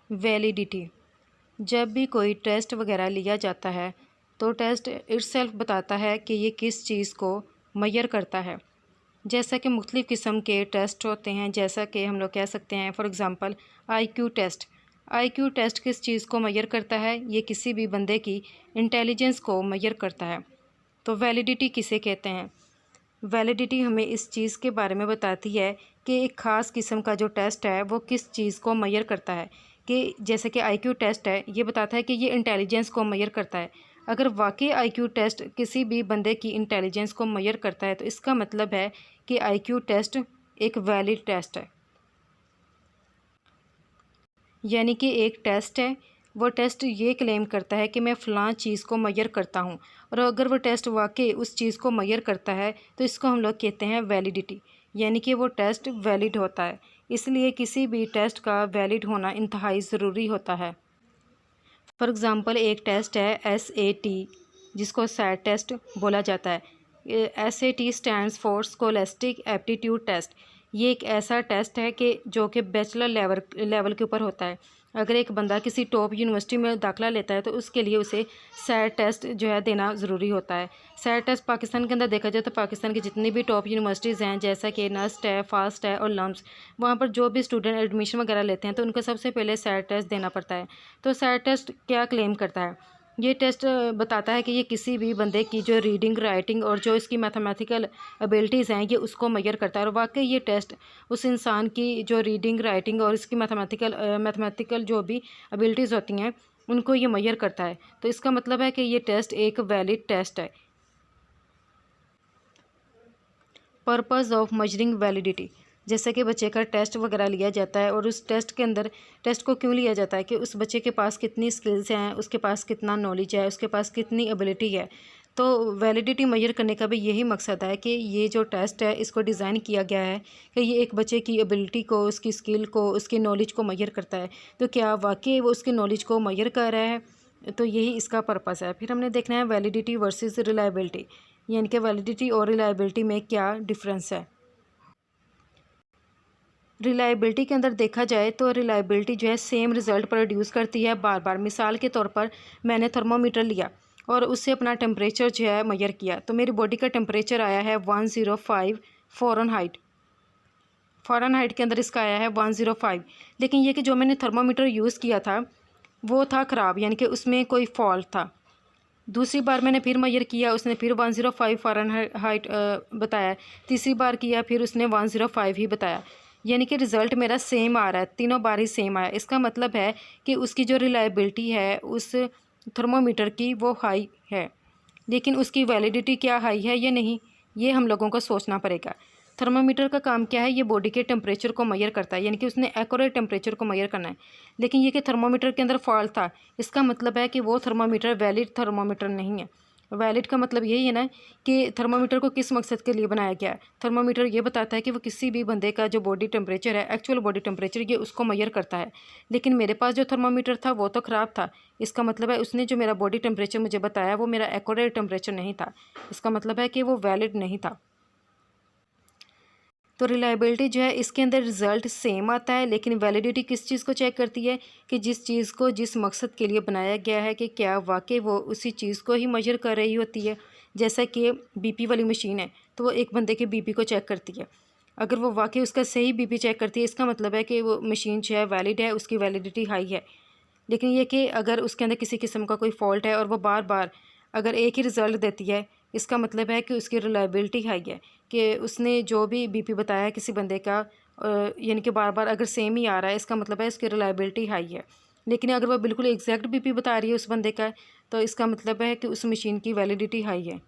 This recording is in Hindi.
वैलिडिटी। जब भी कोई टेस्ट वगैरह लिया जाता है तो टेस्ट इटसेल्फ बताता है कि ये किस चीज़ को मेजर करता है। जैसा कि मुख्तलिफ़ किस्म के टेस्ट होते हैं, जैसा कि हम लोग कह सकते हैं for example IQ test. IQ test किस चीज़ को मेजर करता है? ये किसी भी बंदे की इंटेलिजेंस को मेजर करता है। तो वैलिडिटी किसे कहते हैं? वैलिडिटी हमें इस चीज़ के बारे में बताती है कि एक ख़ास किस्म का जो टेस्ट है वो किस चीज़ को मेजर करता है। कि जैसे कि आईक्यू टेस्ट है, ये बताता है कि ये इंटेलिजेंस को मेजर करता है। अगर वाकई आईक्यू टेस्ट किसी भी बंदे की इंटेलिजेंस को मेजर करता है तो इसका मतलब है कि आईक्यू टेस्ट एक वैलिड टेस्ट है। यानी कि एक टेस्ट है, वो टेस्ट ये क्लेम करता है कि मैं फ़लाँ चीज़ को मेजर करता हूँ, और अगर वो टेस्ट वाकई उस चीज़ को मेजर करता है तो इसको हम लोग कहते हैं वैलिडिटी। यानी कि वो टेस्ट वैलिड होता है। इसलिए किसी भी टेस्ट का वैलिड होना इंतहाई ज़रूरी होता है। फॉर एग्ज़ाम्पल एक टेस्ट है SAT, जिसको सैट टेस्ट बोला जाता है। SAT stands for scholastic aptitude test. ये एक ऐसा टेस्ट है कि जो कि बैचलर लेवल के ऊपर होता है। अगर एक बंदा किसी टॉप यूनिवर्सिटी में दाखिला लेता है तो उसके लिए उसे सैट टेस्ट जो है देना ज़रूरी होता है। सैट टेस्ट पाकिस्तान के अंदर देखा जाए तो पाकिस्तान की जितनी भी टॉप यूनिवर्सिटीज़ हैं, जैसा कि नस्ट है, फास्ट है और लम्स, वहाँ पर जो भी स्टूडेंट एडमिशन वगैरह लेते हैं तो उनको सबसे पहले सैट टेस्ट देना पड़ता है। तो सैट टेस्ट क्या क्लेम करता है? ये टेस्ट बताता है कि ये किसी भी बंदे की जो रीडिंग, राइटिंग और जो इसकी मैथमेटिकल एबिलिटीज़ हैं ये उसको मेजर करता है। और वाकई ये टेस्ट उस इंसान की जो रीडिंग, राइटिंग और इसकी मैथमेटिकल जो भी एबिलिटीज़ होती हैं उनको ये मेजर करता है। तो इसका मतलब है कि ये टेस्ट एक वैलिड टेस्ट है। Purpose of measuring validity. जैसे कि बच्चे का टेस्ट वगैरह लिया जाता है और उस टेस्ट के अंदर टेस्ट को क्यों लिया जाता है कि उस बच्चे के पास कितनी स्किल्स हैं, उसके पास कितना नॉलेज है, उसके पास कितनी एबिलिटी है। तो वैलिडिटी मेजर करने का भी यही मकसद है कि ये जो टेस्ट है इसको डिज़ाइन किया गया है कि ये एक बच्चे की एबिलिटी को, उसकी स्किल को, उसकी नॉलेज को मेजर करता है। तो क्या वाकई वो उसकी नॉलेज को मेजर कर रहा है? तो यही इसका पर्पस है। फिर हमने देखना है वैलिडिटी वर्सेस रिलायबिलिटी, यानी कि वैलिडिटी और रिलायबिलिटी में क्या डिफरेंस है। रिलायबिलिटी के अंदर देखा जाए तो रिलायबिलिटी जो है सेम रिज़ल्ट प्रोड्यूस करती है बार बार। मिसाल के तौर पर मैंने थर्मोमीटर लिया और उससे अपना टेम्परेचर जो है मेजर किया, तो मेरी बॉडी का टेम्परेचर आया है 105 फ़ारेनहाइट। फ़ारेनहाइट के अंदर इसका आया है 105। लेकिन ये कि जो मैंने थर्मोमीटर यूज़ किया था वो था ख़राब, यानी कि उसमें कोई फॉल्ट था। दूसरी बार मैंने फिर मेजर किया, उसने फिर 105 फ़ारेनहाइट बताया। तीसरी बार किया, फिर उसने 105 ही बताया। यानी कि रिज़ल्ट मेरा सेम आ रहा है, तीनों बार ही सेम आया। इसका मतलब है कि उसकी जो रिलायबिलिटी है उस थर्मोमीटर की वो हाई है। लेकिन उसकी वैलिडिटी क्या हाई है या नहीं, ये हम लोगों को सोचना पड़ेगा। थर्मामीटर का काम क्या है? ये बॉडी के टेम्परेचर को मेजर करता है, यानी कि उसने एक्यूरेट टेम्परेचर को मेजर करना है। लेकिन ये कि थर्मामीटर के अंदर फॉल्ट था, इसका मतलब है कि वो थर्मामीटर वैलिड थर्मामीटर नहीं है। वैलिड का मतलब यही है ना कि थर्मामीटर को किस मकसद के लिए बनाया गया है। थर्मामीटर ये बताता है कि वो किसी भी बंदे का जो बॉडी टेम्परेचर है, एक्चुअल बॉडी टेम्परेचर, ये उसको मेजर करता है। लेकिन मेरे पास जो थर्मामीटर था वो तो ख़राब था। इसका मतलब है उसने जो मेरा बॉडी टेम्परेचर मुझे बताया वो मेरा एक्यूरेट टेम्परेचर नहीं था। इसका मतलब है कि वो वैलिड नहीं था। तो रिलायबिलिटी जो है इसके अंदर रिज़ल्ट सेम आता है, लेकिन वैलिडिटी किस चीज़ को चेक करती है कि जिस चीज़ को जिस मकसद के लिए बनाया गया है कि क्या वाकई वो उसी चीज़ को ही मेजर कर रही होती है। जैसा कि बीपी वाली मशीन है तो वो एक बंदे के बीपी को चेक करती है। अगर वो वाकई उसका सही बीपी चेक करती है इसका मतलब है कि वो मशीन जो है वैलिड है, उसकी वैलिडिटी हाई है। लेकिन ये कि अगर उसके अंदर किसी किस्म का कोई फॉल्ट है और वो बार बार अगर एक ही रिज़ल्ट देती है, इसका मतलब है कि उसकी रिलायबिलिटी हाई है, कि उसने जो भी बीपी बताया है किसी बंदे का यानी कि बार बार अगर सेम ही आ रहा है, इसका मतलब है उसकी रिलायबिलिटी हाई है। लेकिन अगर वो बिल्कुल एग्जैक्ट बीपी बता रही है उस बंदे का, तो इसका मतलब है कि उस मशीन की वैलिडिटी हाई है।